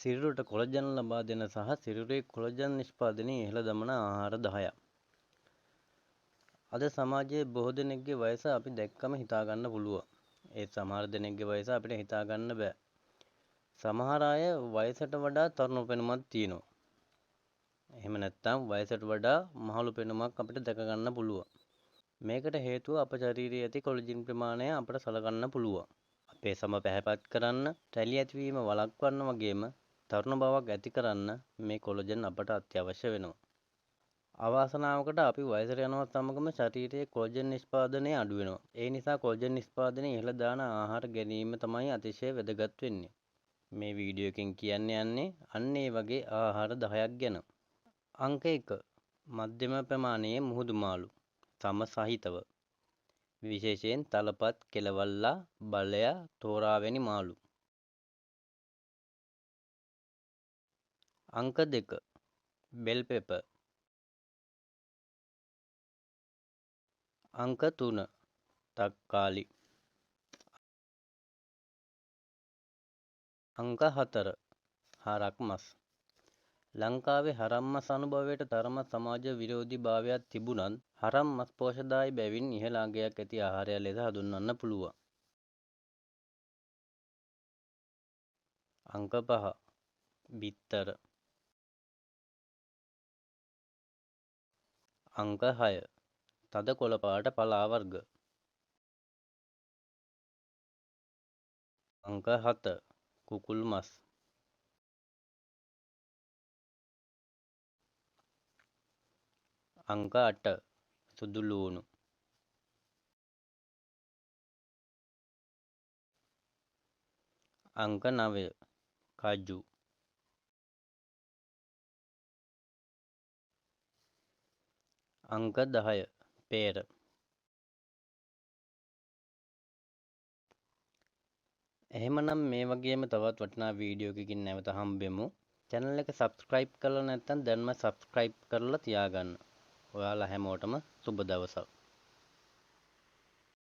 සිරුරට collagen ලබා දෙන සහ සිරුරේ කොලජන් නිෂ්පාදනය ඉහළ දමන ආහාර 10ක්. අද සමාජයේ බොහෝ දෙනෙක්ගේ වයස අපි දැක්කම හිතාගන්න පුළුවන්. ඒ සමහර දෙනෙක්ගේ වයස අපිට හිතාගන්න බෑ. සමහර අය වයසට වඩා තරුණ පෙනුමක් තියෙනවා. එහෙම නැත්නම් වයසට වඩා මහලු පෙනුමක් අපිට දැක ගන්න පුළුවන්. මේකට හේතුව අප ශරීරයේ ඇති කොලජන් ප්‍රමාණය අපට සලකන්න පුළුවන්. අපේ සම පැහැපත් කරන්න, රැලි ඇතිවීම වළක්වන්න වගේම තරුණ බවක් ඇති කරන්න මේ කොලජන් අපට අත්‍යවශ්‍ය වෙනවා. අවාසනාවකට අපි වයසට යනවත් සමගම ශරීරයේ කොලජන් නිෂ්පාදනය අඩු වෙනවා. ඒ නිසා කොලජන් නිෂ්පාදනය ඉහළ දාන ආහාර ගැනීම තමයි අතිශය වැදගත් වෙන්නේ. මේ වීඩියෝ එකෙන් කියන්න යන්නේ අන්න ඒ වගේ ආහාර 10ක් ගැන. අංක 1. මධ්‍යම ප්‍රමාණයේ මුහුදු මාළු සම සහිතව. විශේෂයෙන් තලපත්, කෙලවල්ලා, බලයා, තෝරා වැනි මාළු. අංක 2. Bell pepper. අංක 3. තක්කාලි. අංක 4. හරක් මස්. ලංකාවේ හරම් මස් අනුභවයට තරමක් සමාජ විරෝධී භාවයක් තිබුණත් හරම් මස් පෝෂ්‍යදායී බැවින් ඉහළ අගයක් ඇති ආහාරයක් ලෙස හඳුන්වන්න පුළුවන්. අංක 5. බිත්තර. අංක 6. තද කොළ පාට පලා වර්ග. අංක 7. කුකුල් මස්. අංක 8. සුදු ලූණු. අංක 9. කජු. අංක 10. පේර. එහෙමනම් මේ වගේම තවත් වටිනා වීඩියෝ එකකින් නැවත හම්බෙමු. channel එක subscribe කරලා නැත්නම් දැන්ම subscribe කරලා තියාගන්න. ඔයාලා හැමෝටම සුබ දවසක්.